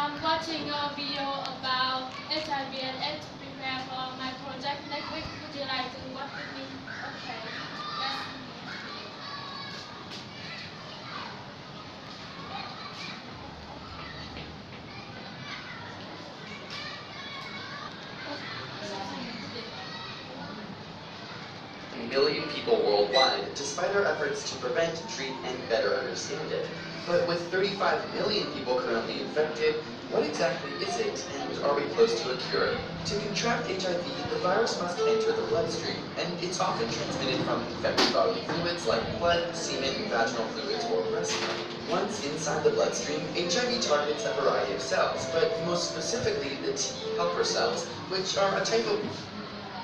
I'm watching a video about HIV and AIDS to prepare for my project next week. Would you like to watch with me? Okay. Yes. Million people worldwide, despite our efforts to prevent, treat, and better understand it. But with 35 million people currently infected, what exactly is it, and are we close to a cure? To contract HIV, the virus must enter the bloodstream, and it's often transmitted from infected bodily fluids like blood, semen, vaginal fluids, or breast milk. Once inside the bloodstream, HIV targets a variety of cells, but most specifically the T helper cells, which are a type of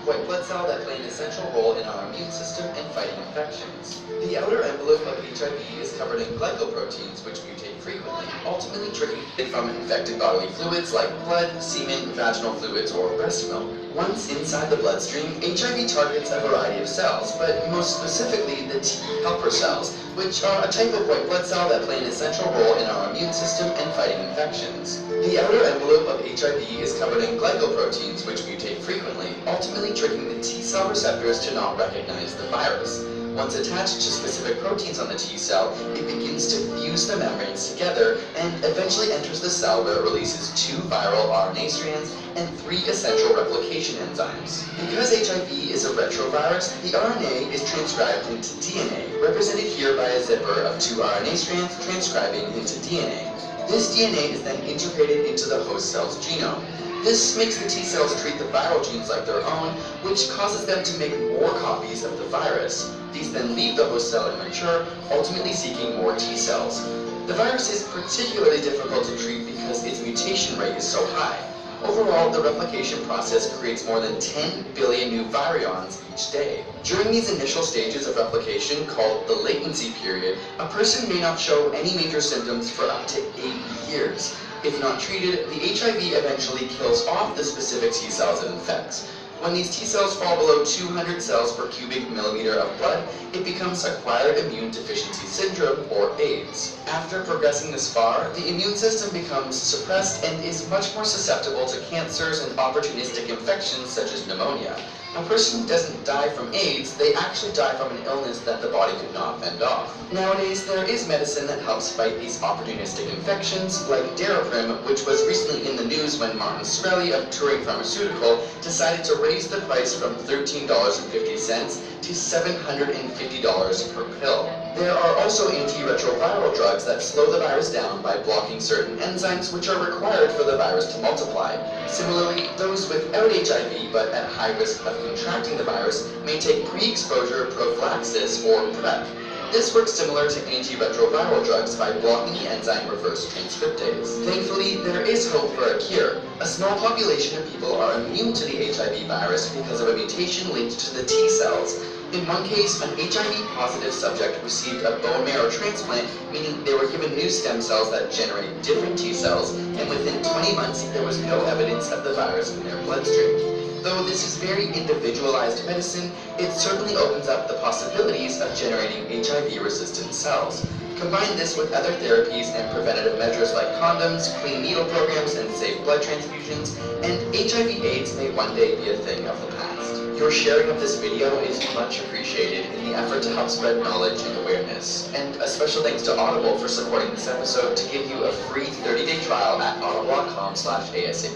white blood cell that play an essential role in our immune system and fighting infections. The outer envelope of HIV is covered in glycoproteins, which mutate frequently, ultimately triggering it from infected bodily fluids like blood, semen, vaginal fluids, or breast milk. Once inside the bloodstream, HIV targets a variety of cells, but most specifically the T helper cells, which are a type of white blood cell that play an essential role in our immune system and fighting infections. The outer envelope of HIV is covered in glycoproteins, which mutate frequently, ultimately triggering the T cell receptors to not recognize the virus. Once attached to specific proteins on the T cell, it begins to fuse the membranes together and eventually enters the cell where it releases 2 viral RNA strands and 3 essential replication enzymes. Because HIV is a retrovirus, the RNA is transcribed into DNA, represented here by a zipper of 2 RNA strands transcribing into DNA. This DNA is then integrated into the host cell's genome. This makes the T cells treat the viral genes like their own, which causes them to make more copies of the virus. These then leave the host cell and mature, ultimately seeking more T cells. The virus is particularly difficult to treat because its mutation rate is so high. Overall, the replication process creates more than 10 billion new virions each day. During these initial stages of replication, called the latency period, a person may not show any major symptoms for up to 8 years. If not treated, the HIV eventually kills off the specific T cells it infects. When these T cells fall below 200 cells per cubic millimeter of blood, it becomes acquired immune deficiency syndrome, or AIDS. After progressing this far, the immune system becomes suppressed and is much more susceptible to cancers and opportunistic infections such as pneumonia. A person doesn't die from AIDS, they actually die from an illness that the body could not fend off. Nowadays, there is medicine that helps fight these opportunistic infections, like Daraprim, which was recently in the news when Martin Shkreli of Turing Pharmaceutical decided to raise the price from $13.50 to $750 per pill. There are also antiretroviral drugs that slow the virus down by blocking certain enzymes which are required for the virus to multiply. Similarly, those without HIV but at high risk of contracting the virus may take pre-exposure prophylaxis, or PrEP. This works similar to antiretroviral drugs by blocking the enzyme reverse transcriptase. Thankfully, there is hope for a cure. A small population of people are immune to the HIV virus because of a mutation linked to the T cells. In one case, an HIV-positive subject received a bone marrow transplant, meaning they were given new stem cells that generate different T cells, and within 20 months, there was no evidence of the virus in their bloodstream. Though this is very individualized medicine, it certainly opens up the possibilities of generating HIV-resistant cells. Combine this with other therapies and preventative measures like condoms, clean needle programs, and safe blood transfusions, and HIV/AIDS may one day be a thing of the past. Your sharing of this video is much appreciated in the effort to help spread knowledge and awareness. And a special thanks to Audible for supporting this episode to give you a free 30-day trial at audible.com/ASA.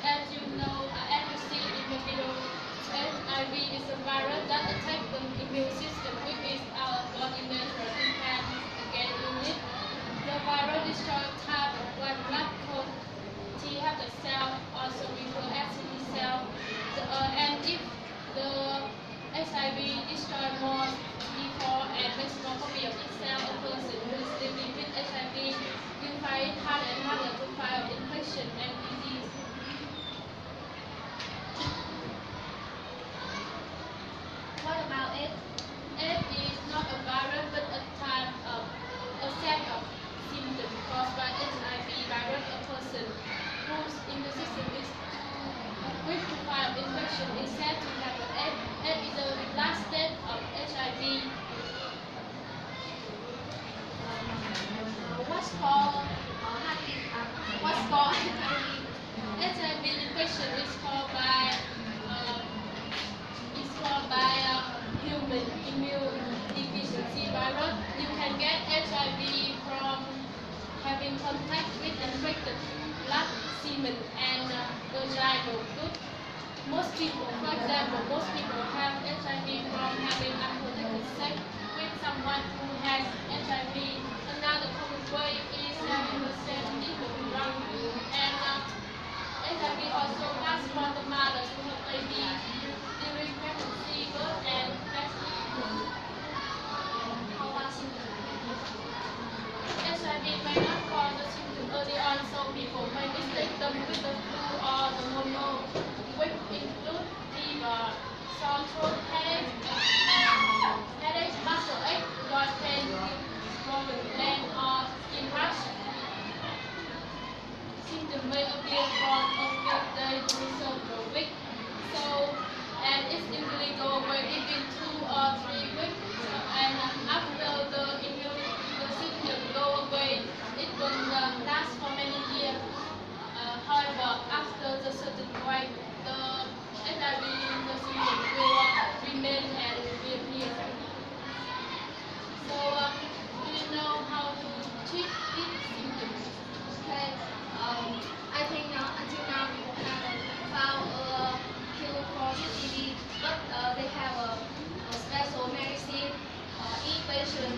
As you know, as you see in the video, HIV is a virus that attacks the immune system, which is our body natural defense against it. The virus destroys type of white blood called T helper cell, also referred as T cell. And if the HIV destroys more T4 and makes more copy of itself, a person who is living with HIV will find it harder and harder to fight infection and disease. What about it? What's called HIV? HIV infection is called by human immune deficiency virus. You can get HIV from having contact with infected blood, semen, and vaginal fluid. Most people, for example, have HIV from having unprotected sex with someone who has HIV. Another common way is having the same nipple drug. And HIV also passes from the mother to her baby during pregnancy, birth, and breastfeeding. HIV may not cause the symptoms early on, so people may mistake them with the flu or the pneumonia, which include fever, sore throat, headache, muscle ache, joint pain, swollen gland, or skin rash. Symptoms may appear from a few days to several weeks. And it usually go away within 2 or 3 weeks. And after the symptoms go away, it will last for many years. However, after the certain point, the HIV the symptoms will remain and reappear. So, do you know how to treat these symptoms? Okay. I think until now people haven't found a cure for GDCD, but they have a special medicine. Each patient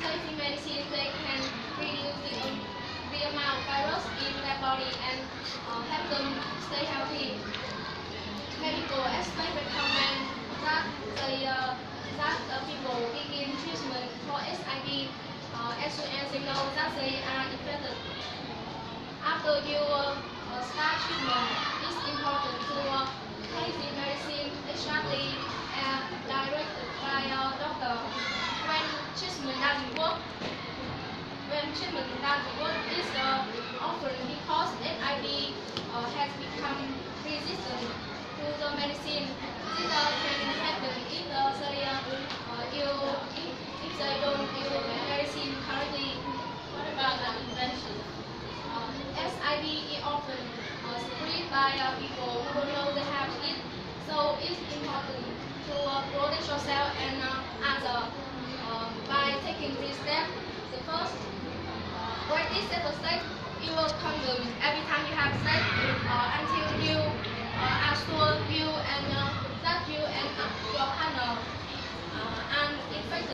taking medicine, they can reduce the amount of virus in their body and help them stay healthy. Medical experts recommend that people begin treatment for HIV as soon as they know that they are infected. After you start treatment, it's important to take the medicine exactly directed by your doctor. When treatment doesn't work, it's often because HIV has become resistant to the medicine. This can happen if they don't use the medicine correctly. What about the invention? HIV is often spread by people who don't know they have it, so it's important to protect yourself and others by taking these steps. The first, when this step, you will